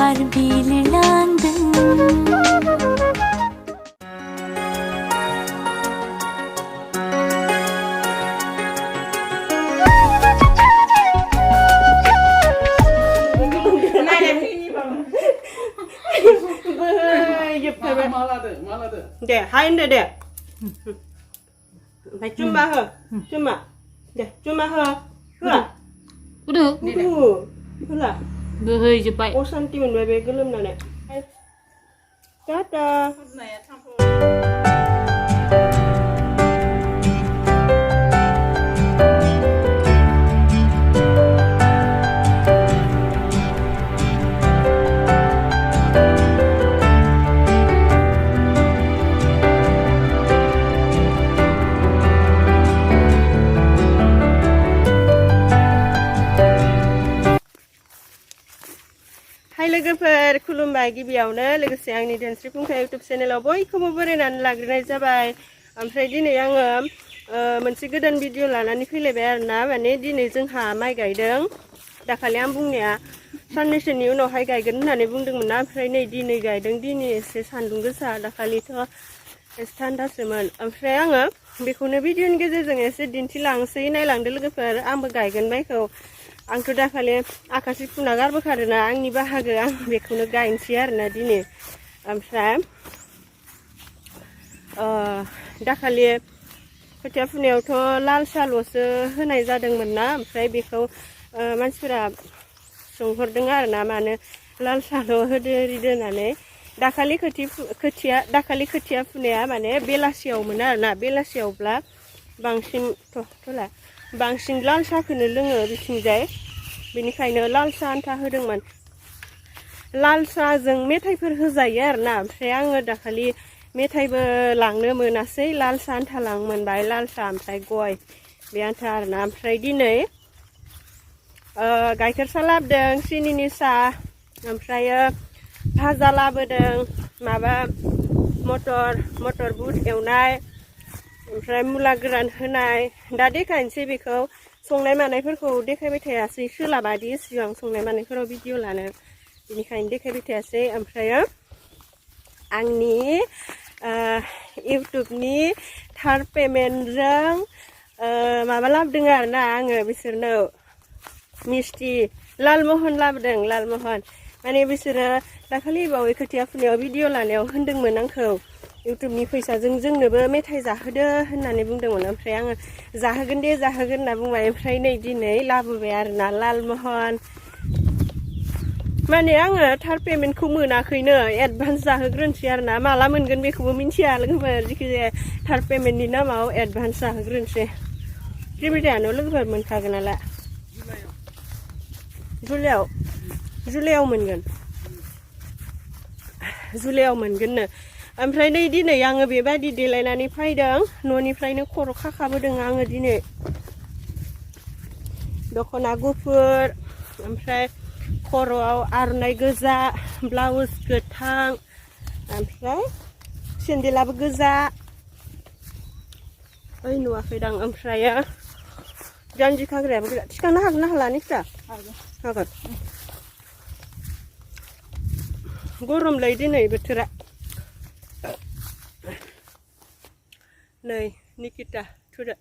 बार बिरलांदों Deh, hain deh deh. Phải cuma hơ, cuma. Deh, cuma hơ. Hơ. Udah. Hơ. Hơi cepat. Oh, santi men bebe gelem nane. Tata. लोगोफोर खुलुमबाय गिबियावनो लोगोसे आंनि धोनस्रि फुंखा YouTube चेनेलाव बयखौबो बरायनानै लाग्रोनाय जाबाय ओमफ्राय दिनै आङो मोनसे गोदान भिडिअ लानानै फैलायबाय आरोना माने दिनै जोंहा माइ गायदों दाखालि आं बुंनाया साननैसोनि उनावहाय गायगोन होननानै बुंदोंमोन ना ओमफ्राय नै दिनै गायदों दिनै एसे सान्दुं गोसा दाखालिथ' एसे थान्दासोमोन ओमफ्राय आङो बेखौनो भिडिअनि गेजेरजों एसे दिन्थिलांसै नायलांदो लोगोफोर आंबो गायगोन माइखौ आंथ' दाखालि आखासे फुना गारबोखादोंना आंनि बाहागो आं बेखौनो गायनोसै आरोना दिनै ओमफ्राय दाखालि खोथिया फुनायावथ' लाल साल'सो होनाय जादोंमोन ना ओमफ्राय बेखौ मानसिफोरा सोंहरदों आरोना मानो लाल साल' होदो रिदो होननानै दाखालि खोथिया फुनाया माने बेलासियावमोन आरोना बेलासियावब्ला बांसिन लाल साहखौनो लोङो बिथिंजाय बेनिखायनो लाल साह आन्था होदोंमोन लाल साहजों मेथाइफोर होजायो आरोना ओमफ्राय आङो दाखालि मेथाइबो लांनो मोनासै लाल साह आन्था लांनो मोनबाय लाल साह ओमफ्राय गय बे आन्था आरोना ओमफ्राय दिनै गाइखेर साह लाबोदों सिनिनि साह ओमफ्राय भाजा लाबोदों माबा मटर बुट एवनाय ओमफ्राय मुला गोरान होनाय दा देखायनोसै बेखौ संनाय मानायफोरखौ देखायबाय थायासै सोलाबादि सिगां संनाय मानायफोराव भिडिअ लानो बेनिखायनो देखायबाय थायासै ओमफ्राय आंनि इउटुबनि थार्ड पेमेन्टजों माबा लाबोदों आरोना आङो बिसोरनो मिस्टि लालमहन लाबोदों लालमहन माने बिसोरो दाखालि बावै खोथिया फुनायाव भिडिअ लानायाव होनदोंमोन आंखौ इउटुबनि फैसाजों जोंनोबो मेथाइ जाहोदो होननानै बुंदोंमोन ओमफ्राय आङो जाहोगोन होनना बुंबाय ओमफ्राय नै दिनै लाबोबाय आरोना लालमहन माने आङो थार्ड पेमेन्टखौ मोनाखैनो एडभान्स जाहोग्रोनोसै आरोना माला मोनगोन बेखौबो मिन्थिया लोगोफोर जिखिजाया थार्ड पेमेन्टनि नामाव एडभान्स जाहोग्रोनोसै प्रिपेडानो लोगोफोर मोनखागोन नालाय जुलाइआव मोनगोननो ओमफ्राय नै दिनै आङो बेबायदि देलायनानै फैदों न'निफ्रायनो खर' खाखाबोदों आङो दिनै दख'ना गुफुर ओमफ्राय खर'आव आर'नाइ गोजा ब्लाउस गोथां ओमफ्राय सेन्देलाबो गोजा ओइ नुवाखैदां ओमफ्राय जानजि खाग्रायाबो गोजा थिखांनो हागोन ना हाला निखिता हागोन गरमलै दिनै बोथोरा नै निकिता थुदो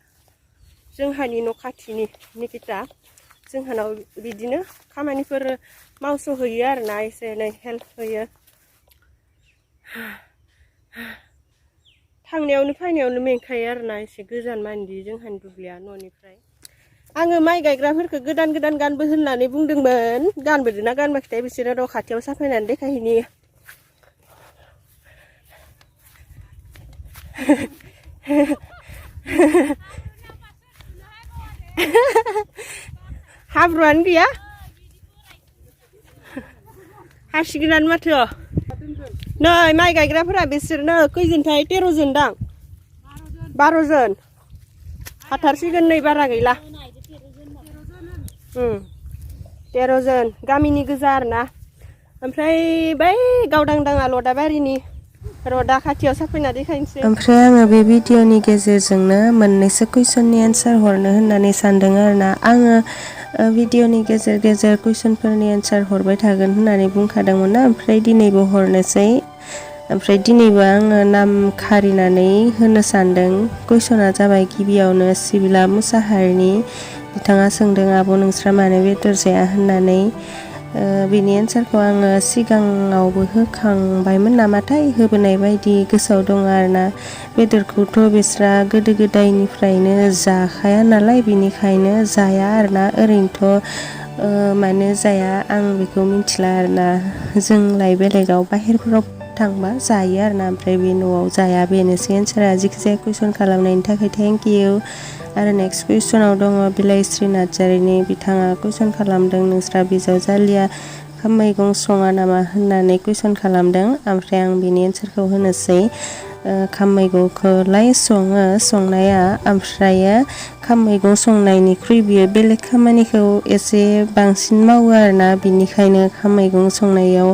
जोंहानि न' खाथिनि निकिता जोंहानाव बिदिनो खामानिफोर मावस'हैयो आरोना एसे एनै हेल्प होयो थांनायावनो फैनायावनो मेंखायो आरोना एसे गोजान मानदि जोंहानि दुब्लिया न'निफ्राय आङो माइ गायग्राफोरखौ गोदान गानबो होननानै बुंदोंमोन गानबोदोंना गानबाखैथाय बिसोरो र' खाथियाव साफायनानै देखायहैनि हाब्रुआनो गैया हासिगोनानो माथो नै माइ गायग्राफोरा बिसोरनो खैजोनथाय 13 जन दां 12 जन हाथारसिगोन नै बारा गैला 13 जन गामिनि गोजा आरोना ओमफ्राय बै गावदांदाङा लदाबारिनि रदा खाथियाव साफायना देखायनोसै ओमफ्राय आङो बे भिडिअनि गेजेरजोंनो मोननैसो कुइसननि एन्सार हरनो होननानै सानदों आरोना आङो भिडिअनि गेजेर गेजेर कुइसनफोरनि एन्सार हरबाय थागोन होननानै बुंखादोंमोन ना ओमफ्राय दिनैबो हरनोसै ओमफ्राय दिनैबो आङो नाम खारिनानै होनो सानदों कुइसना जाबाय गिबियावनो सिबिला मुसाहारिनि बिथाङा सोंदों आब' नोंस्रा मानो बेदर जाया होननानै बेनि एन्सारखौ आङो सिगाङावबो होखांबायमोन नामाथाय होबोनाय बायदि गोसोआव दङ आरोना बेदरखौथ' बिस्रा गोदो गोदायनिफ्रायनो जाखाया नालाय बिनिखायनो जाया आरोना ओरैनोथ' मानो जाया आं बेखौ मिथिला आरोना जोंलाय बेलेगाव बाहेरफोराव थांबा जायो आरोना ओमफ्राय बे न'आव जाया बेनोसै एन्सारा जिखिजाया कुइसन खालामनायनि थाखाय थेंक इउ आरो नेक्स्ट कुइसनाव दङ बिलाइस्रि नार्जारिनि बिथाङा कुइसन खालामदों नोंस्रा बिजावजालिया ओंखाम मैगं सङा नामा होननानै कुइसन खालामदों ओमफ्राय आं बेनि एन्सारखौ होनोसै ओंखाम मैगंखौलाय सङो संनाया ओमफ्रायो ओंखाम मैगं संनायनिख्रुइ बियो बेलेग खामानिखौ एसे बांसिन मावो आरोना बिनिखायनो ओंखाम मैगं संनायाव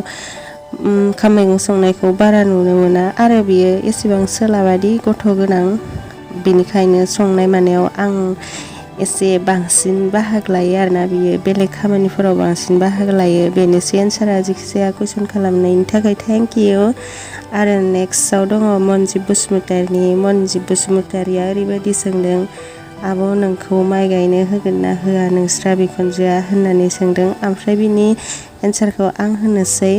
ओंखाम मैगं संनायखौ बारा नुनो मोना आरो बियो एसेबां सोलाबादि गथ' गोनां बिनिखायनो संनाय मानायाव आं एसे बांसिन बाहागो लायो आरोना बियो बेलेग खामानिफोराव बांसिन बाहागो लायो बेनोसै एन्सारा जिखिजाया कुइसन खालामनायनि थाखाय थेंक इउ आरो नेक्स्टआव दङ मनजिब बसुमतारिया ओरैबायदि सोंदों आब' नोंखौ माइ गायनो होगोन ना होआ नोंस्रा बिखुनजोआ होननानै सोंदों ओमफ्राय बिनि एन्सारखौ आं होनोसै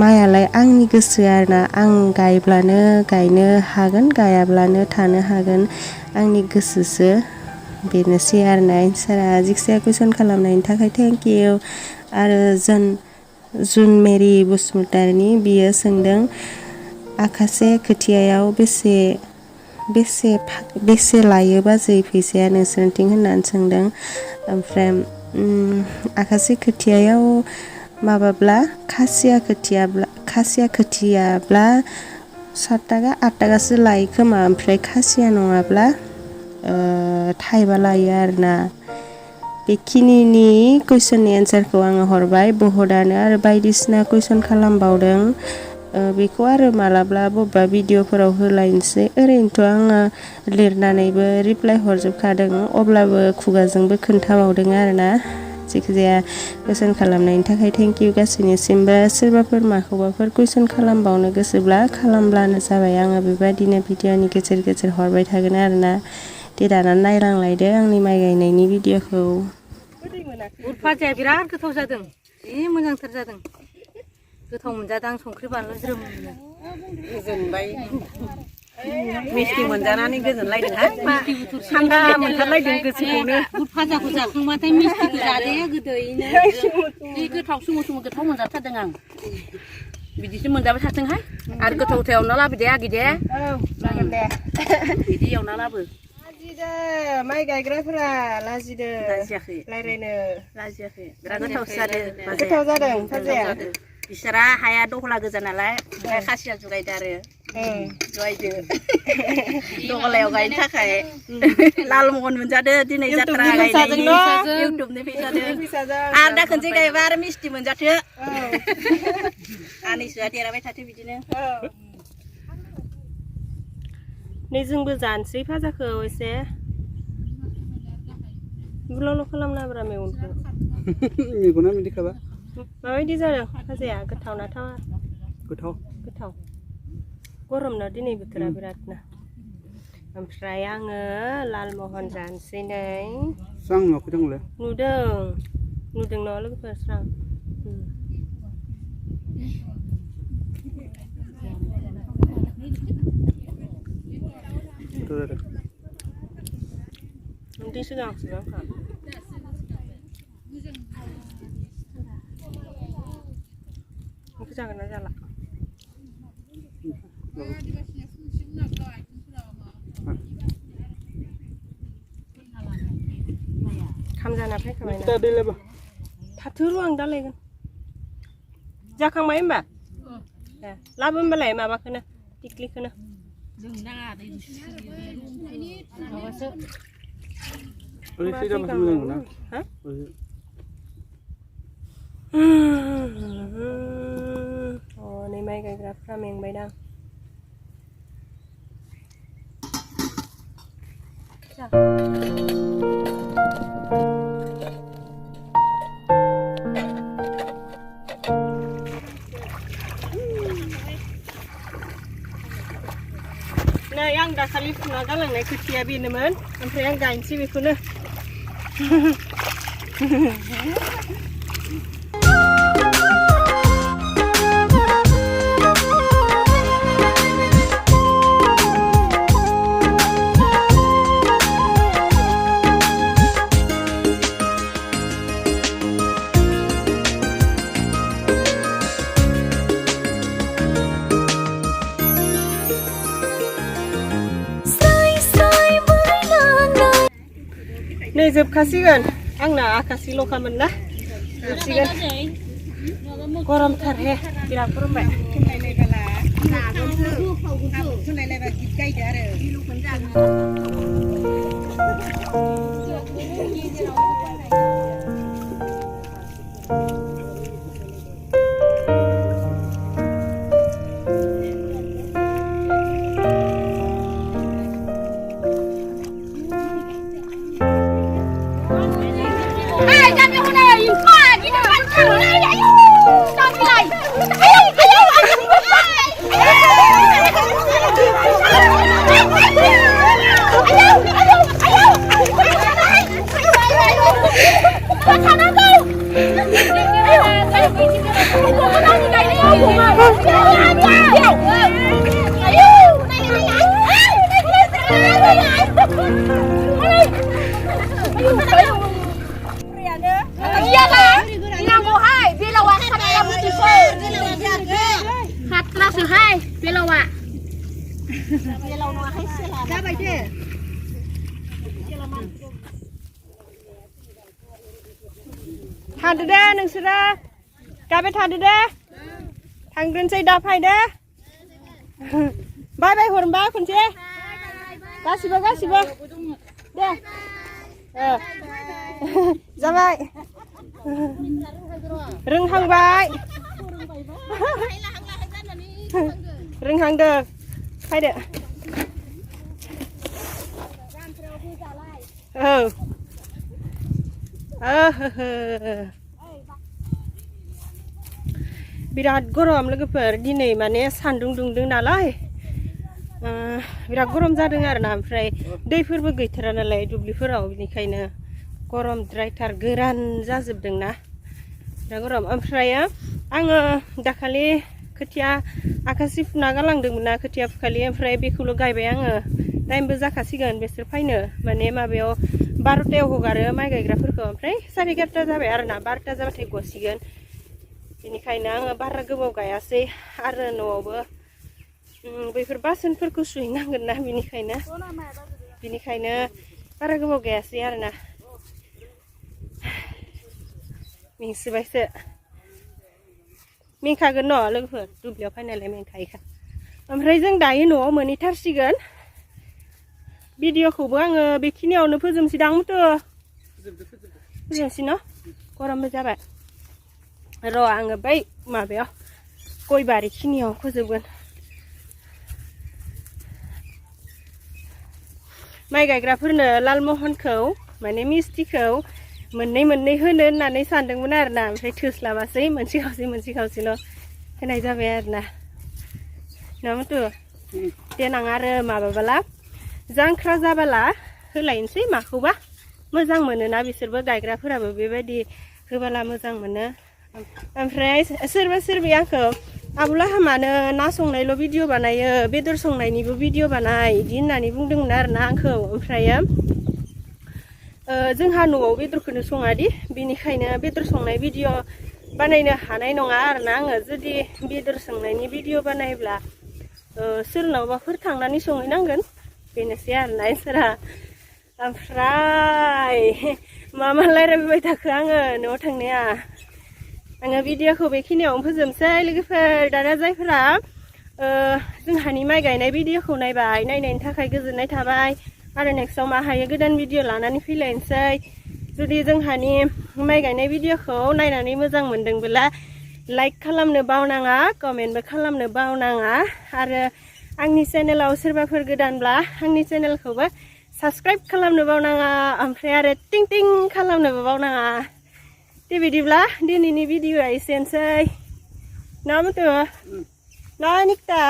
माइयालाय आंनि गोसो आरोना आं गायब्लानो गायनो हागोन गायाब्लानो थानो हागोन आंनि गोसोसो बेनोसै आरोना एन्सारा जिखिजाया कुइसन खालामनायनि थाखाय थेंक इउ आरो जुनमेरि बसुमतारिनि बियो सोंदों आखासे खोथियायाव बेसे लायो बाजै फैसाया नोंसोरनिथिं होननानै सोंदों ओमफ्राय आखासे खोथियायाव माबाब्ला खासिया खोथियाब्ला 7 थाखा 8 थाखासो लायो खोमा ओमफ्राय खासिया नङाब्ला थाइबा लायो आरोना बेखिनिनि कुइसननि एन्सारखौ आङो हरबाय बहुदानो आरो बायदिसिना कुइसन खालामबावदों बेखौ आरो मालाब्ला बबेबा भिडिअफोराव होलायनोसै ओरैनोथ' आङो लिरनानैबो रिप्लाय हरजोबखादों अब्लाबो खुगाजोंबो खोन्थाबावदों आरोना जिखिजाया कुइसन खालामनायनि थाखाय थेंक इउ गासैनिसिमबो सोरबाफोर माखौबाफोर कुइसन खालामबावनो गोसोब्ला खालामब्लानो जाबाय आङो बेबायदिनो भिडिअनि गेजेर गेजेर हरबाय थागोन आरोना दे दाना नायलांलायदो आंनि माइ गायनायनि भिडिअखौ बुद भाजाया बिराद गोथाव जादों जि मोजांथार जादों गोथाव मोनजादों संख्रि बानलु ज्रोम गोजोनबाय मिस्टि मोनजानानै गोजोनलायदोंहाय थान्दा मोनथारलायदों गोसोखौनो बुद भाजाखौ जाखांबाथाय मिस्टिखौ जादे गोदैनो जि गोथाव सुमु गोथाव मोनजाथारदों आं बिदिसो मोनजाबाय थाथोंहाय आरो गोथाव एवना लाबो दे आगि दे औ जागोन दे बिदि एवना लाबो लाजिदो माइ गायग्राफोरा लाजिदो लाजियाखै रायलायनो लाजियाखै बिराद गोथावसो जादों गोथाव जादों भाजाया बिसोरा हाया दहला गोजा नालाय ओमफ्राय खासिया जुगायदो आरो जुगायदो दहलायाव गायनो थाखाय लालमहन मोनजादो दिनै जात्रा गायनायनि इउटुबनि फैसाजों आरो दा खनसे गायबा आरो मिस्टि मोनजाथो आनैसोआ देराबाय थाथो बिदिनो नै जोंबो जानोसै भाजाखौ एसे गुल' खालामनाब्रा मेगनखौ मेगना बिदिखाबा माबायदि जादों भाजाया गोथाव ना थावा गोथाव गरम ना दिनै बोथोरा बिरादनो ओमफ्राय आङो लालमहन जानोसै नै स्रां नुवाखै दंलै नुदों न' लोगोफोर स्रां udah sedang kan itu jangan aja lah kamjana fai kamai na tadi leba थाथो रुआं दालायगोन जाखांबाय होमबा लाबो होमबालाय माबाखौनो टिक्लिखौनो जों नाङा दै माबासो ओरै सिदा मोजां मोना हा नै माइ गायग्राफ्रा मेंबायदां दाखालि फुना गालांनाय खोथिया बेनोमोन ओमफ्राय आं गायनोसै बेखौनो नै जोबखासिगोन आंना आखासिल'खामोन ना जोबसिगोन गरमथार हे बिराद गरमबाय थादो दे नोंसोरो गाबे थादो दे थांग्रोनोसै दा फायदो बाय बाय हरनोबा खनसे गासिबो गासिबो दे जाबाय रोंहांबाय रोंहांदों फायदो बिराद गरम लोगोफोर दिनै माने सान्दुं दुंदों नालाय बिराद गरम जादों आरोना ओमफ्राय दैफोरबो गैथारा नालाय दुब्लिफोराव बिनिखायनो गरमद्रायथार गोरान जाजोबदोंना बिराद गरम ओमफ्राय आङो दाखालि खोथिया आखासि फुना गालांदोंमोन ना खोथिया फुखालि ओमफ्राय बेखौल' गायबाय आङो टाइमबो जाखासिगोन बिसोर फैनो माने माबायाव 12टायाव हगारो माइ गायग्राफोरखौ ओमफ्राय 11:30 जाबाय आरोना 12टा जाबाथाय गसिगोन बेनिखायनो आङो बारा गोबाव गायासै आरो न'आवबो बैफोर बासोनफोरखौ सुहैनांगोन ना बिनिखायनो बारा गोबाव गायासै आरोना मेंसोबायसो मेंखागोन न' लोगोफोर दुब्लियाव फैनायलाय मेंखायोखा ओमफ्राय जों दायो न'आव मोनहैथारसिगोन भिडिअखौबो आङो बेखिनियावनो फोजोबनोसै दां मथ' फोजोबनोसै न' गरमबो जाबाय र' आङो बै माबायाव गय बारिखिनियाव फोजोबगोन माइ गायग्राफोरनो लालमहनखौ माने मिस्थिखौ मोननै होनो होननानै सानदोंमोन आरोना ओमफ्राय थोस्लाबासै मोनसे खावसेल' होनाय जाबाय आरोना ना मथ' देनां आरो माबाबाला जांख्रा जाबाला होलायनोसै माखौबा मोजां मोनोना बिसोरबो गायग्राफोराबो बेबायदि होबाला मोजां मोनो ओमफ्राय सोरबा आंखौ आबुला हामानो ना संनायल' भिडिअ बानायो बेदर संनायनिबो भिडिअ बानाय बिदि होननानै बुंदोंमोन आरोना आंखौ ओमफ्राय जोंहा न'आव बेदरखौनो सङादि बेनिखायनो बेदर संनाय भिडिअ बानायनो हानाय नङा आरोना आङो जुदि बेदर संनायनि भिडिअ बानायब्ला सोरनावबाफोर थांनानै संहैनांगोन बेनोसै आरोना इसोरा ओमफ्राय मा रायज्लायबाय थाखो आङो न'आव थांनाया आङो भिडिअखौ बेखिनियावनो फोजोबनोसै लोगोफोर दाना जायफोरा जोंहानि माइ गायनाय भिडिअखौ नायबाय नायनायनि थाखाय गोजोननाय थाबाय आरो नेक्स्टआव मा हायो गोदान भिडिअ लानानै फैलायनोसै जुदि जोंहानि माइ गायनाय भिडिअखौ नायनानै मोजां मोनदोंब्ला लाइक खालामनो बावनाङा कमेन्टबो खालामनो बावनाङा आरो आंनि चेनेलाव सोरबाफोर गोदानब्ला आंनि चेनेलखौबो साबस्क्राइब खालामनो बावनाङा ओमफ्राय आरो टिं टिं खालामनोबो बावनाङा दे बिदिब्ला दिनैनि भिडिअआ एसेनोसै ना मथ' ना निक्ता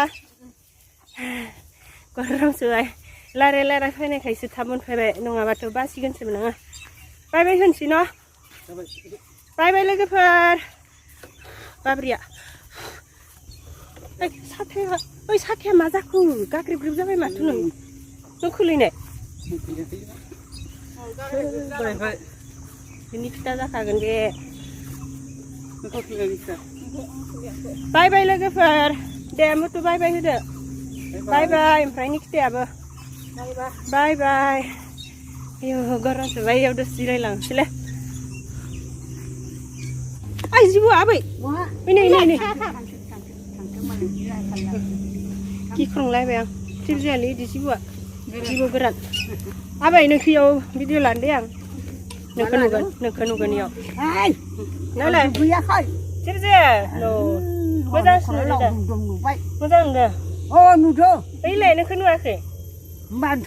गरमसोबाय लाराय फैनायखायसो थाब मोनफैबाय नङाबाथ' बासिगोनसोमोन आङो बाय होनसै न' बाय लोगोफोर बाब्रिया साथाया मा जाखो गाग्रेब जाबाय माथो नों खोलैनाय बिनि फिथा जाखागोन बे बाय लोगोफोर दे मोथु बाय होदो बाय ओमफ्राय नि फिथायाबो बाय आयौ गरमसो बायाव दसे जिरायलांसैलै आइ जिबौ आबै नै गिख्रंलायबाय आं जेबो जायालै इदि जिबौआ जिबौ गोरान आबै नोंखौ भिडिअ लानो दे आं नोंखौ नुगोन इयाव नालाय जेबो जाया मोजांसो नुदों मोजां नुदों नुदो ओइलाय नोंखौ नुवाखै होमबाथ'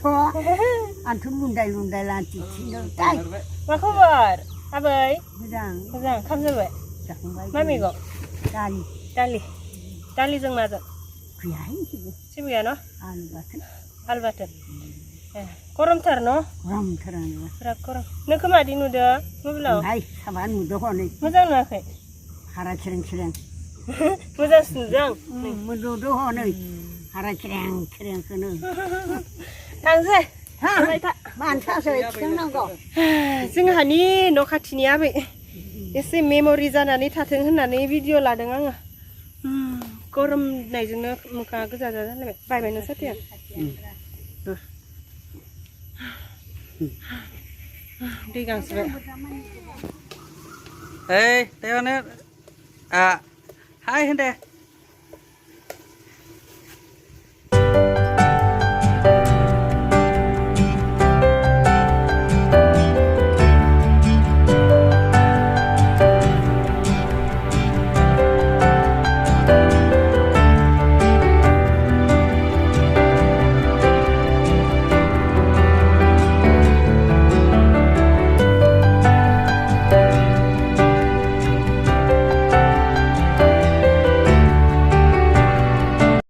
आंथ' लुन्दाय लान्थिनो मा खबर आबै मोजां ओंखाम जाबाय जाखांबाय मा मैगं दालिजों माजों गैयाहाय जेबो गैया न' आलु बाथोन गरमथार न' गरमथारानो बिराद गरम नोंखौ मादि नुदो मबाइलाव साबा नुदो हनै मोजां नुवाखै हारा खेरें मोजांसो नुदों नुदो हनै हारा खेरेंखौनो थांसै मानसासो थिखांनांगौ जोंहानि न' खाथिनि आबै एसे मेम'रि जानानै थाथों होननानै भिडिअ लादों आङो गरमनायजोंनो मोखाङा गोजा जालायबाय बायबाय नों साथाया दै गांसोबाय Hey, Teo nè. Hi, Hende.